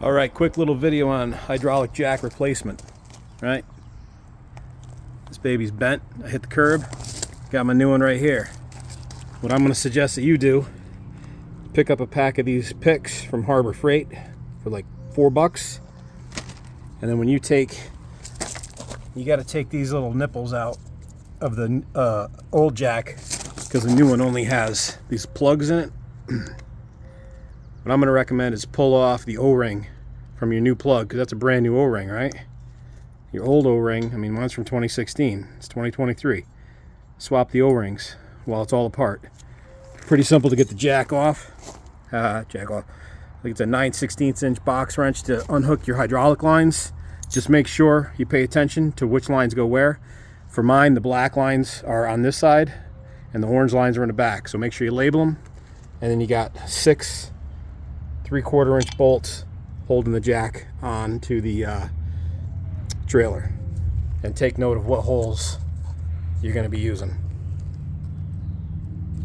All right, quick little video on hydraulic jack replacement. Right, this baby's bent. I hit the curb, got my new one right here. What I'm going to suggest that you do, pick up a pack of these picks from Harbor Freight for like $4, and then when you got to take these little nipples out of the old jack, because the new one only has these plugs in it. What I'm going to recommend is pull off the O-ring from your new plug, because that's a brand new O-ring, right? Your old O-ring, I mean, mine's from 2016. It's 2023. Swap the O-rings while it's all apart. Pretty simple to get the jack off. I think it's a 9/16 inch box wrench to unhook your hydraulic lines. Just make sure you pay attention to which lines go where. For mine, the black lines are on this side and the orange lines are in the back. So make sure you label them. And then you got 6 3/4 inch bolts holding the jack onto the trailer. And take note of what holes you're going to be using.